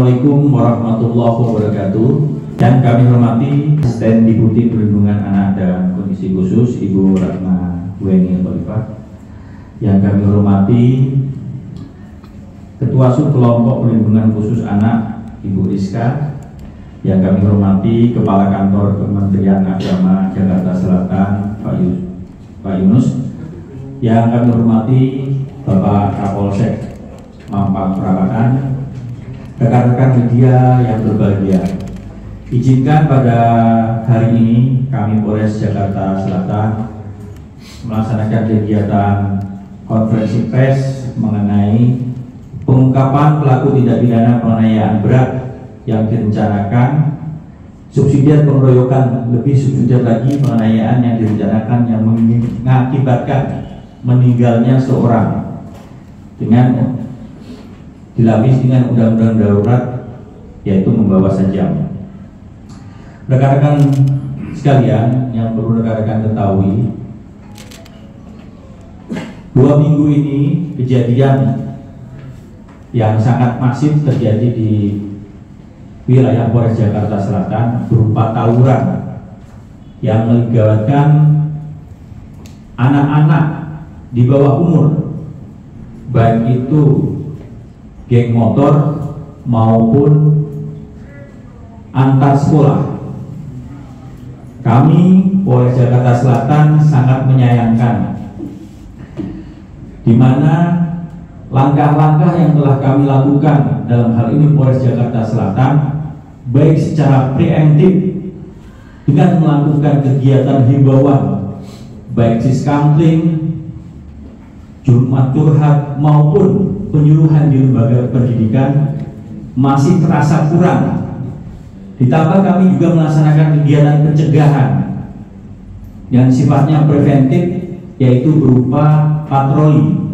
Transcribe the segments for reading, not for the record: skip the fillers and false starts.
Assalamualaikum warahmatullahi wabarakatuh. Yang kami hormati Asisten Deputi Perlindungan Anak dan Kondisi Khusus Ibu Ratna Weni Khalifah. Yang kami hormati Ketua Subkelompok Perlindungan Khusus Anak Ibu Rizka. Yang kami hormati Kepala Kantor Kementerian Agama Jakarta Selatan Pak Yunus. Yang kami hormati Bapak Kapolsek Mampang Perapatan, rekan-rekan media yang berbahagia. Izinkan pada hari ini kami Polres Jakarta Selatan melaksanakan kegiatan konferensi pers mengenai pengungkapan pelaku tindak pidana penganiayaan berat yang direncanakan, subsidiar pengeroyokan, lebih subsidiar lagi penganiayaan yang direncanakan yang mengakibatkan meninggalnya seorang dengan dilapis dengan undang-undang darurat, yaitu membawa sajam. Rekan-rekan sekalian yang perlu rekan-rekan ketahui, 2 minggu ini kejadian yang sangat masif terjadi di wilayah Polres Jakarta Selatan berupa tawuran yang melibatkan anak-anak di bawah umur, baik itu geng motor maupun antar sekolah. Kami Polres Jakarta Selatan sangat menyayangkan di mana langkah-langkah yang telah kami lakukan dalam hal ini Polres Jakarta Selatan, baik secara preemptif dengan melakukan kegiatan himbauan baik siskampling, Jumat curhat maupun penyuluhan di lembaga pendidikan masih terasa kurang. Ditambah kami juga melaksanakan kegiatan pencegahan yang sifatnya preventif, yaitu berupa patroli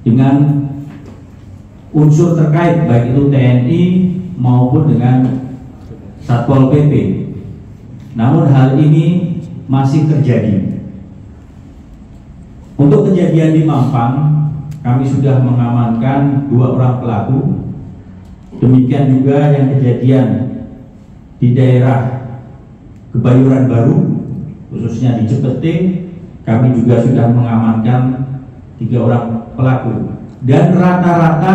dengan unsur terkait baik itu TNI maupun dengan Satpol PP. Namun hal ini masih terjadi. Untuk kejadian di Mampang, kami sudah mengamankan 2 orang pelaku. Demikian juga yang kejadian di daerah Kebayoran Baru, khususnya di Cepete, kami juga sudah mengamankan 3 orang pelaku. Dan rata-rata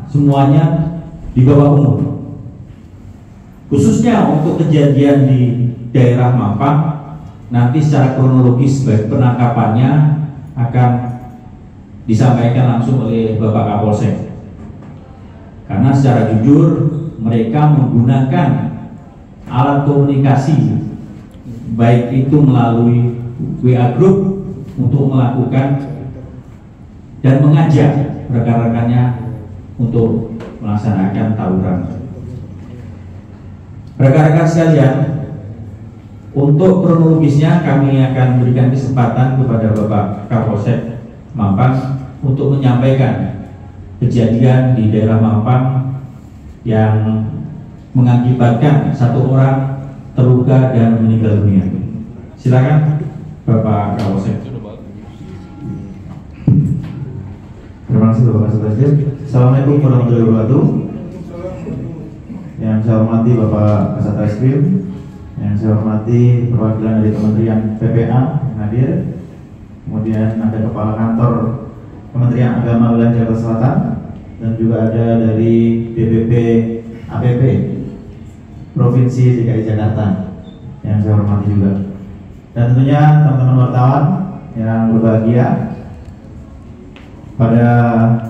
semuanya di bawah umur. Khususnya untuk kejadian di daerah Mampang, nanti secara kronologis baik penangkapannya akan disampaikan langsung oleh Bapak Kapolsek. Karena secara jujur mereka menggunakan alat komunikasi baik itu melalui WA Group untuk melakukan dan mengajak rekan-rekannya untuk melaksanakan tawuran. Rekan-rekan sekalian, untuk kronologisnya kami akan berikan kesempatan kepada Bapak Kapolsek Mampang untuk menyampaikan kejadian di daerah Mampang yang mengakibatkan 1 orang terluka dan meninggal dunia. Silakan Bapak Kapolsek. Terima kasih Bapak Sekjen. Assalamualaikum warahmatullahi wabarakatuh. Yang saya hormati Bapak Kasat Reskrim, yang saya hormati perwakilan dari Kementerian PPA yang hadir, kemudian ada Kepala Kantor Kementerian Agama Wilayah Jakarta Selatan, dan juga ada dari DPP APP Provinsi DKI Jakarta yang saya hormati juga, dan tentunya teman-teman wartawan yang berbahagia. Pada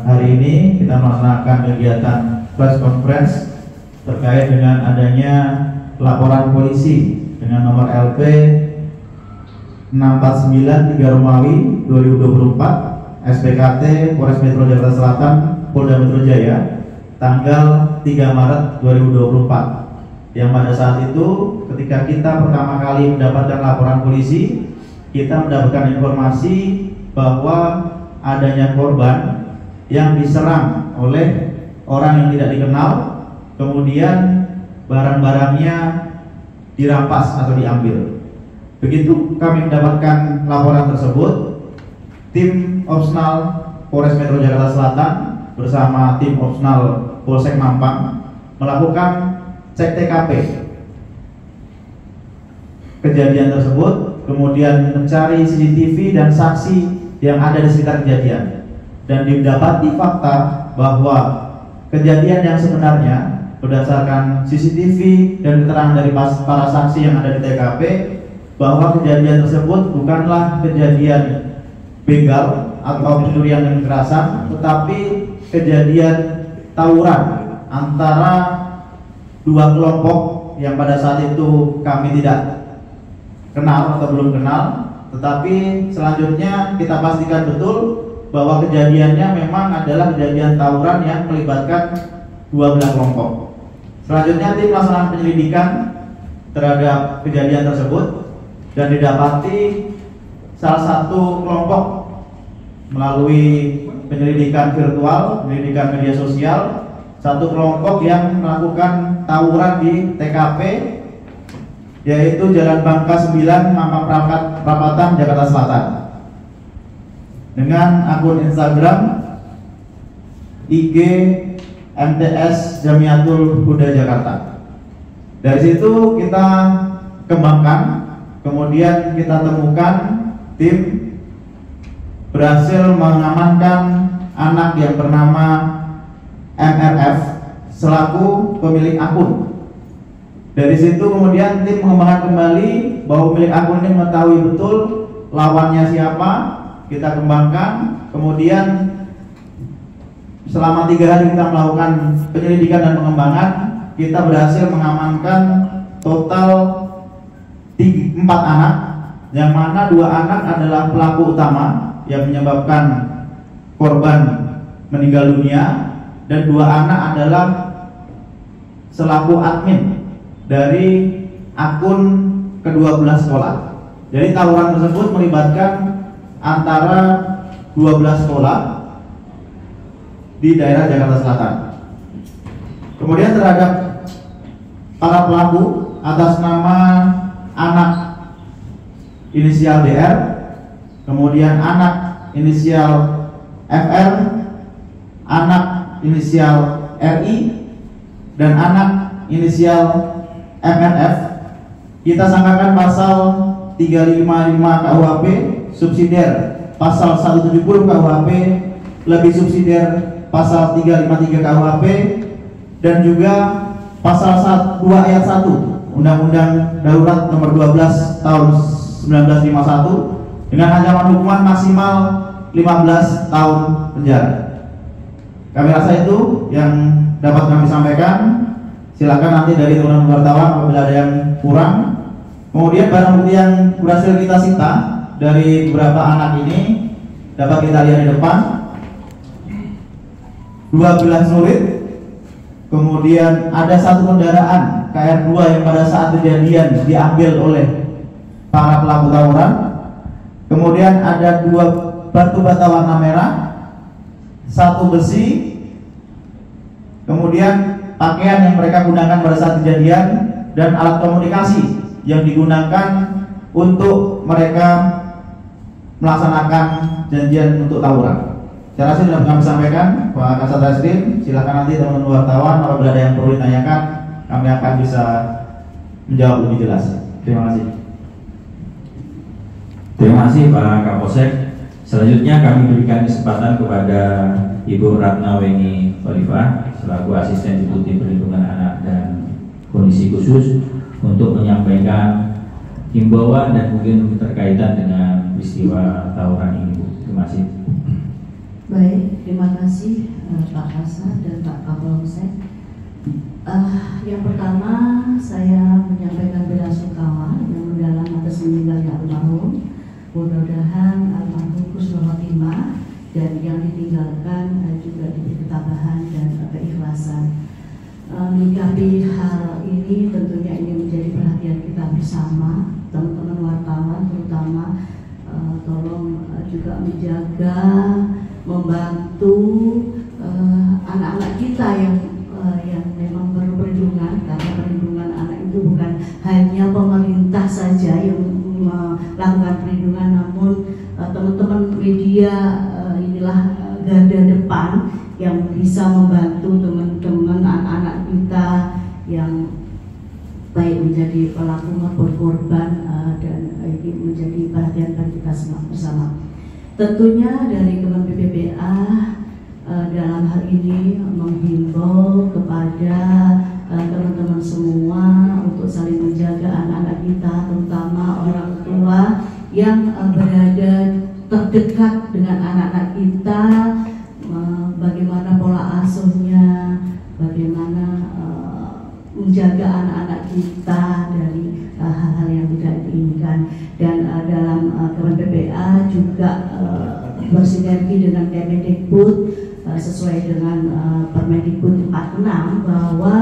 hari ini kita melaksanakan kegiatan press conference terkait dengan adanya laporan polisi dengan nomor LP 649 3 Romawi 2024 SPKT Polres Metro Jakarta Selatan Polda Metro Jaya tanggal 3 Maret 2024, yang pada saat itu ketika kita pertama kali mendapatkan laporan polisi, kita mendapatkan informasi bahwa adanya korban yang diserang oleh orang yang tidak dikenal, kemudian barang-barangnya dirampas atau diambil. Begitu kami mendapatkan laporan tersebut, tim Opsnal Polres Metro Jakarta Selatan bersama tim Opsnal Polsek Mampang melakukan cek TKP kejadian tersebut, kemudian mencari CCTV dan saksi yang ada di sekitar kejadian, dan didapati fakta bahwa kejadian yang sebenarnya berdasarkan CCTV dan keterangan dari para saksi yang ada di TKP bahwa kejadian tersebut bukanlah kejadian begal atau pencurian dengan kekerasan, tetapi kejadian tawuran antara dua kelompok yang pada saat itu kami tidak kenal atau belum kenal, tetapi selanjutnya kita pastikan betul bahwa kejadiannya memang adalah kejadian tawuran yang melibatkan dua belah kelompok. Selanjutnya tim melaksanakan penyelidikan terhadap kejadian tersebut dan didapati salah satu kelompok melalui penyelidikan virtual, penyelidikan media sosial, satu kelompok yang melakukan tawuran di TKP, yaitu Jalan Bangka 9, Mampang Perapatan, Jakarta Selatan, dengan akun Instagram IG MTS Jamiatul Huda Jakarta. Dari situ kita kembangkan, kemudian kita temukan, tim berhasil mengamankan anak yang bernama MRF selaku pemilik akun. Dari situ kemudian tim mengembangkan kembali bahwa pemilik akun ini mengetahui betul lawannya siapa. Kita kembangkan, kemudian selama 3 hari kita melakukan penyelidikan dan pengembangan, kita berhasil mengamankan total 4 anak, yang mana 2 anak adalah pelaku utama yang menyebabkan korban meninggal dunia, dan 2 anak adalah selaku admin dari akun kedua belah sekolah. Jadi tawuran tersebut melibatkan antara 12 sekolah di daerah Jakarta Selatan. Kemudian terhadap para pelaku atas nama anak inisial DR, kemudian anak inisial FR, anak inisial RI, dan anak inisial MNF, kita sangkakan pasal 355 KUHP subsidiar pasal 170 KUHP lebih subsidiar pasal 353 KUHP dan juga pasal 2 ayat 1 Undang-Undang Darurat Nomor 12 Tahun 1951 dengan ancaman hukuman maksimal 15 tahun penjara. Kami rasa itu yang dapat kami sampaikan. Silakan nanti dari teman-teman wartawan apabila ada yang kurang. Kemudian barang bukti yang berhasil kita sita dari beberapa anak ini dapat kita lihat di depan. 12 celurit. Kemudian ada satu kendaraan KR2 yang pada saat kejadian diambil oleh para pelaku tawuran. Kemudian ada 2 batu bata warna merah, 1 besi, kemudian pakaian yang mereka gunakan pada saat kejadian, dan alat komunikasi yang digunakan untuk mereka melaksanakan janjian untuk tawuran. Saya rasa sudah kami sampaikan Pak Kasat Reskrim. Silakan nanti teman-teman wartawan apabila ada yang perlu ditanyakan, kami akan bisa menjawab lebih jelas. Terima kasih. Terima kasih Pak Kapolsek. Selanjutnya kami berikan kesempatan kepada Ibu Ratna Weni Khalifah selaku Asisten Deputi Perlindungan Anak dan Kondisi Khusus untuk menyampaikan himbauan dan mungkin berkaitan dengan peristiwa tawuran ini, Bu. Terima kasih. Baik, terima kasih Pak Kasat dan Pak Kapolsek. Yang pertama saya menyampaikan bela sungkawa yang mendalam atas meninggalnya almarhum. Mudah-mudahan almarhum husnul khotimah dan yang ditinggalkan juga diberi ketabahan dan keikhlasan. Menyikapi hal ini tentunya ini menjadi perhatian kita bersama, teman-teman wartawan terutama. Tolong juga menjaga, membantu anak-anak kita yang memang perlu perlindungan, karena perlindungan anak itu bukan hanya pemerintah saja yang melakukan perlindungan, namun teman-teman media inilah garda depan yang bisa membantu teman-teman anak-anak kita yang baik menjadi pelaku maupun korban dan ini menjadi perhatian bagi kita semua bersama. Tentunya dari Kementerian PPPA dalam hal ini menghimbau kepada teman-teman semua untuk saling menjaga anak-anak kita, terutama orang tua yang berada terdekat dengan anak-anak kita, bagaimana pola asuhnya, bagaimana menjaga anak-anak kita dari hal-hal yang tidak diinginkan. Dan dalam Kementerian PPPA juga bersinergi dengan Kemendikbud sesuai dengan Permendikbud 46 bahwa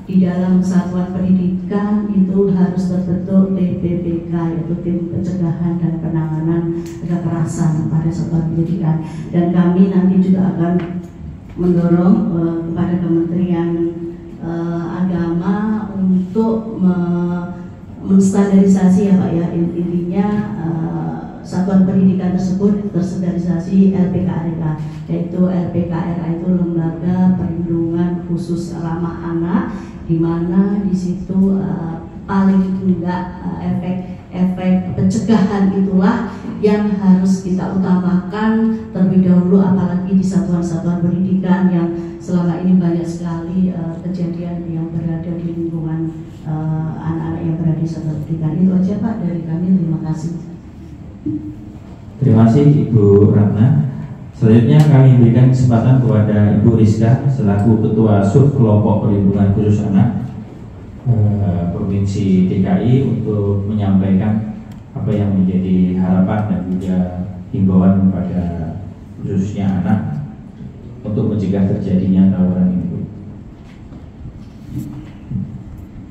di dalam satuan pendidikan itu harus terbentuk TPPK, yaitu tim pencegahan dan penanganan kekerasan pada satuan pendidikan. Dan kami nanti juga akan mendorong kepada Kementerian Agama untuk menstandarisasi ya Pak ya, intinya satuan pendidikan tersebut terstandarisasi LPKRA, yaitu LPKRA itu Lembaga Perlindungan Khusus Ramah Anak, di mana di situ paling tidak efek pencegahan itulah yang harus kita utamakan terlebih dahulu, apalagi di satuan-satuan pendidikan yang selama ini banyak sekali kejadian yang berada di lingkungan anak-anak yang berada di satuan pendidikan. Itu aja Pak dari kami, terima kasih. Terima kasih Ibu Ratna. Selanjutnya kami berikan kesempatan kepada Ibu Rizka selaku Ketua Sub Kelompok Perlindungan Khusus Anak Provinsi DKI untuk menyampaikan apa yang menjadi harapan dan juga himbauan kepada khususnya anak untuk mencegah terjadinya tawuran ini.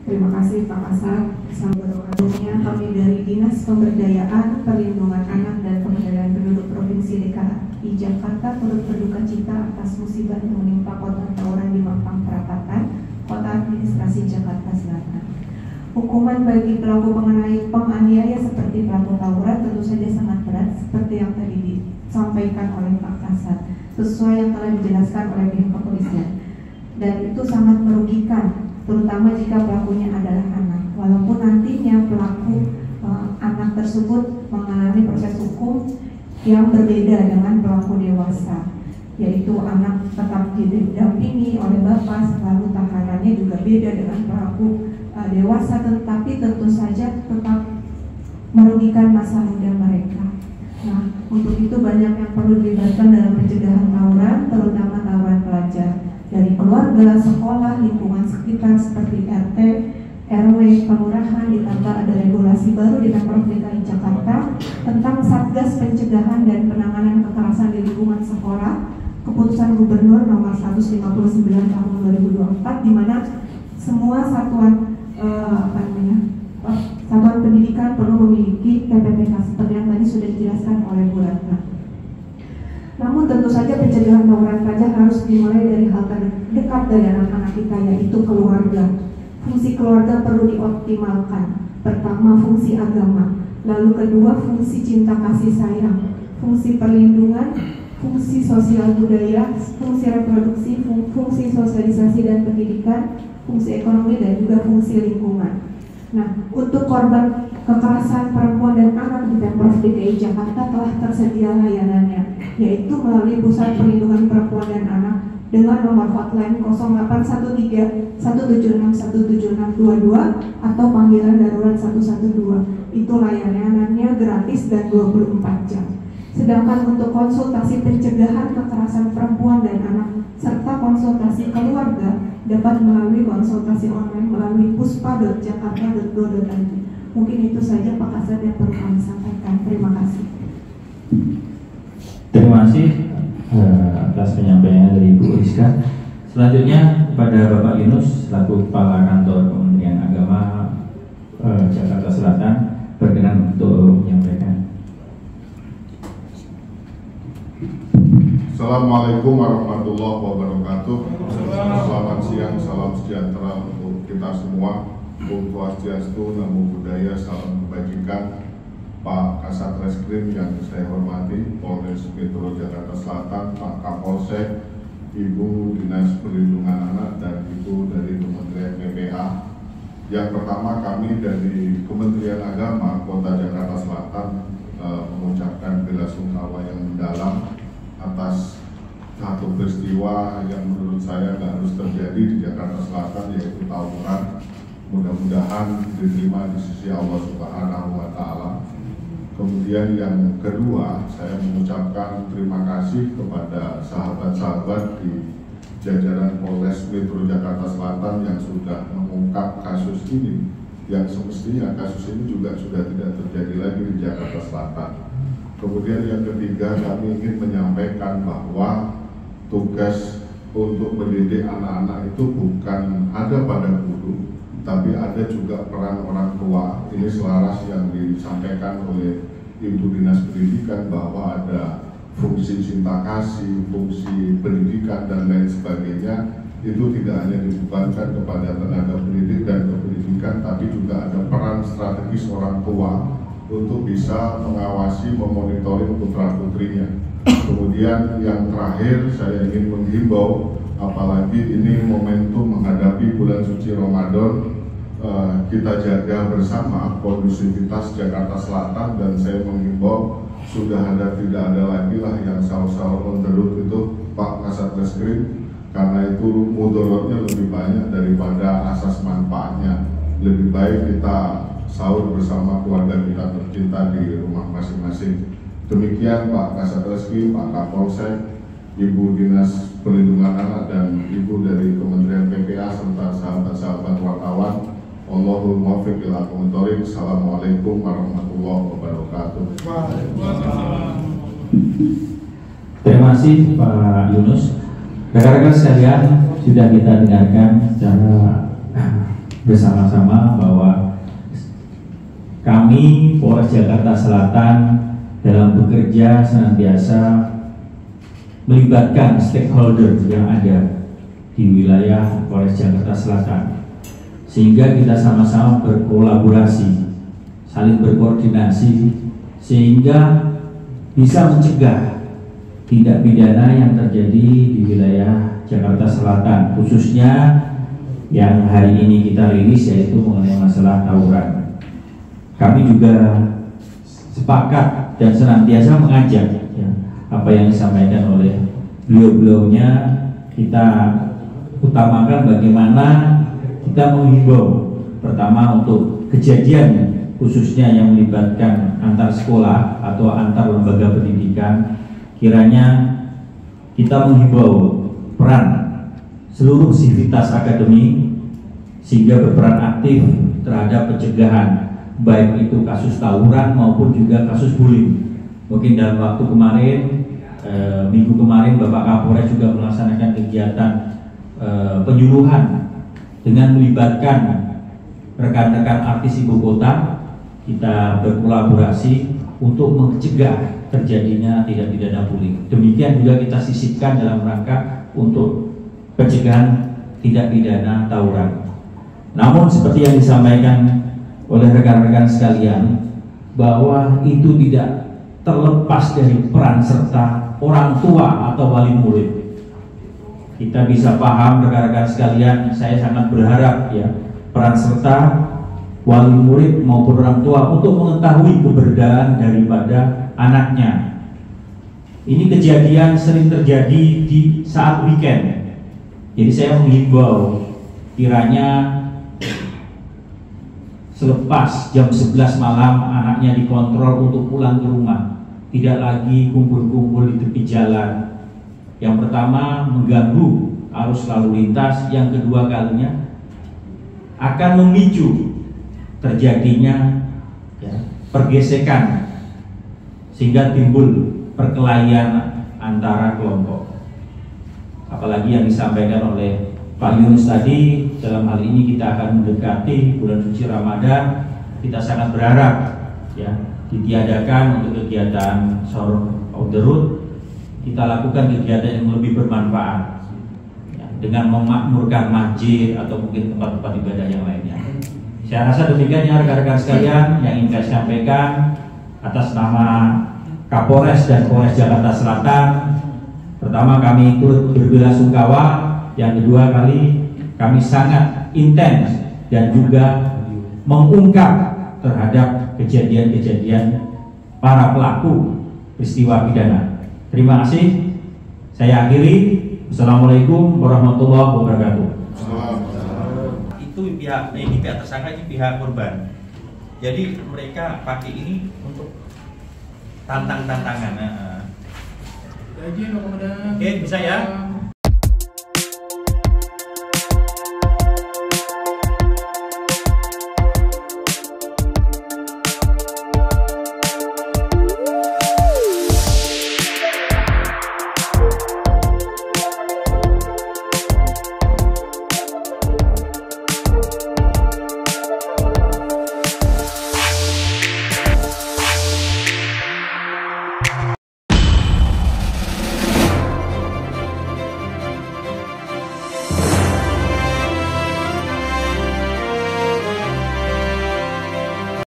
Terima kasih Pak Kasat. Selanjutnya kami dari Dinas Pemberdayaan Perlindungan Anak dan Pemberdayaan Penduduk Provinsi DKI Jakarta turut berduka cita atas musibah yang menimpa korban tawuran di Mampang Perapatan, Kota Administrasi Jakarta Selatan. Hukuman bagi pelaku penganiaya seperti pelaku tawuran tentu saja sangat berat, seperti yang tadi disampaikan oleh Pak Kasat, sesuai yang telah dijelaskan oleh pihak kepolisian. Dan itu sangat merugikan, terutama jika pelakunya adalah anak. Walaupun nantinya pelaku anak tersebut mengalami proses hukum yang berbeda dengan pelaku dewasa, yaitu anak tetap didampingi oleh bapak, lalu tahanannya juga beda dengan pelaku dewasa, tetapi tentu saja tetap merugikan masa muda mereka. Nah, untuk itu banyak yang perlu dilibatkan dalam pencegahan tawuran, terutama tawuran pelajar, dari keluarga, sekolah, lingkungan sekitar seperti RT, RW, kelurahan, ditambah ada regulasi baru di Pemprov DKI Jakarta tentang Satgas Pencegahan dan Penanganan Kekerasan di Lingkungan Sekolah, Keputusan Gubernur nomor 159 tahun 2024, di mana semua satuan satuan pendidikan perlu memiliki TPPK seperti yang tadi sudah dijelaskan oleh Bu Ratna. Namun tentu saja pencegahan tawuran pelajar harus dimulai dari hal terdekat dari anak-anak kita, yaitu keluarga. Fungsi keluarga perlu dioptimalkan. Pertama, fungsi agama, lalu kedua, fungsi cinta kasih sayang, fungsi perlindungan, fungsi sosial budaya, fungsi reproduksi, fungsi sosialisasi dan pendidikan, fungsi ekonomi, dan juga fungsi lingkungan. Nah, untuk korban kekerasan perempuan dan anak di Pemprov DKI Jakarta telah tersedia layanannya, yaitu melalui Pusat Perlindungan Perempuan dan Anak dengan nomor hotline 0813 176 17622 atau panggilan darurat 112. Itu layanannya gratis dan 24 jam. Sedangkan untuk konsultasi pencegahan kekerasan perempuan dan anak serta konsultasi keluarga dapat melalui konsultasi online melalui puspa.jakarta.go.id. Mungkin itu saja Pak Kasat yang perlu kami sampaikan. Terima kasih. Terima kasih atas penyampaiannya dari Bu Rizka. Selanjutnya kepada Bapak Yunus selaku Kepala Kantor Kementerian Agama Jakarta Selatan berkenan untuk menyampaikan. Assalamualaikum warahmatullahi wabarakatuh. Selamat siang, salam sejahtera untuk kita semua. Om Swastiastu, Namo Buddhaya, salam kebajikan. Pak Kasat Reskrim yang saya hormati, Polres Metro Jakarta Selatan, Pak Kapolsek, Ibu Dinas Perlindungan Anak, dan Ibu dari Kementerian PPA. Yang pertama, kami dari Kementerian Agama Kota Jakarta Selatan mengucapkan bela-sungkawa yang mendalam atas satu peristiwa yang menurut saya nggak harus terjadi di Jakarta Selatan, yaitu tawuran. Mudah-mudahan diterima di sisi Allah Subhanahu wa Ta'ala. Kemudian yang kedua, saya mengucapkan terima kasih kepada sahabat-sahabat di jajaran Polres Metro Jakarta Selatan yang sudah mengungkap kasus ini, yang semestinya kasus ini juga sudah tidak terjadi lagi di Jakarta Selatan. Kemudian yang ketiga, kami ingin menyampaikan bahwa tugas untuk mendidik anak-anak itu bukan ada pada guru, tapi ada juga peran orang tua. Ini selaras yang disampaikan oleh Ibu Dinas Pendidikan bahwa ada fungsi cinta kasih, fungsi pendidikan dan lain sebagainya. Itu tidak hanya dibebankan kepada tenaga pendidik dan kependidikan, tapi juga ada peran strategis orang tua untuk bisa mengawasi, memonitoring putra-putrinya. Kemudian yang terakhir, saya ingin menghimbau, apalagi ini momentum menghadapi bulan suci Ramadan, kita jaga bersama kondusivitas Jakarta Selatan, dan saya menghimbau sudah tidak ada lagi lah yang sahur-sahur on the road itu, Pak Kasat Reskrim, karena itu mudorotnya lebih banyak daripada asas manfaatnya. Lebih baik kita sahur bersama keluarga kita tercinta di rumah masing-masing. Demikian Pak Kasat Reskrim, Pak Kapolsek, Ibu Dinas Perlindungan Anak, dan Ibu dari Kementerian PPA serta sahabat-sahabat wartawan. Allahul muwaffiq ila aqwamit thoriq. Assalamualaikum warahmatullahi wabarakatuh. Terima kasih Pak Yunus. Rekan-rekan sekalian, sudah kita dengarkan secara bersama-sama bahwa kami Polres Jakarta Selatan dalam bekerja senantiasa melibatkan stakeholder yang ada di wilayah Polres Jakarta Selatan, sehingga kita sama-sama berkolaborasi, saling berkoordinasi, sehingga bisa mencegah tindak pidana yang terjadi di wilayah Jakarta Selatan, khususnya yang hari ini kita rilis, yaitu mengenai masalah tawuran. Kami juga sepakat dan senantiasa mengajak ya, apa yang disampaikan oleh beliau-beliaunya, kita utamakan bagaimana kita menghimbau pertama untuk kejadian khususnya yang melibatkan antar sekolah atau antar lembaga pendidikan, kiranya kita menghimbau peran seluruh sivitas akademi sehingga berperan aktif terhadap pencegahan, baik itu kasus tawuran maupun juga kasus bullying. Mungkin dalam waktu kemarin, minggu kemarin Bapak Kapolres juga melaksanakan kegiatan penyuluhan dengan melibatkan rekan-rekan artis ibu kota. Kita berkolaborasi untuk mencegah terjadinya tindak pidana bullying. Demikian juga kita sisipkan dalam rangka untuk pencegahan tindak pidana tawuran. Namun seperti yang disampaikan oleh rekan-rekan sekalian, bahwa itu tidak terlepas dari peran serta orang tua atau wali murid. Kita bisa paham rekan-rekan sekalian, saya sangat berharap ya peran serta wali murid maupun orang tua untuk mengetahui keberadaan daripada anaknya. Ini kejadian sering terjadi di saat weekend. Jadi saya menghimbau kiranya selepas jam 11 malam anaknya dikontrol untuk pulang ke rumah, tidak lagi kumpul-kumpul di tepi jalan. Yang pertama mengganggu arus lalu lintas, yang kedua kalinya akan memicu terjadinya ya, pergesekan sehingga timbul perkelahian antara kelompok. Apalagi yang disampaikan oleh Pak Yunus tadi, dalam hal ini kita akan mendekati bulan suci Ramadan, kita sangat berharap ya ditiadakan untuk kegiatan sahur on the road, kita lakukan kegiatan yang lebih bermanfaat ya, dengan memakmurkan masjid atau mungkin tempat-tempat ibadah yang lainnya. Saya rasa demikian ya rekan-rekan sekalian yang ingin saya sampaikan atas nama Kapolres dan Polres Jakarta Selatan. Pertama, kami turut berbela-sungkawa. Yang kedua kali, kami sangat intens dan juga mengungkap terhadap kejadian-kejadian para pelaku peristiwa pidana. Terima kasih. Saya akhiri. Assalamualaikum warahmatullahi wabarakatuh. Itu pihak tersangka, ini pihak korban. Jadi mereka pakai ini untuk tantangan. Oke, bisa ya?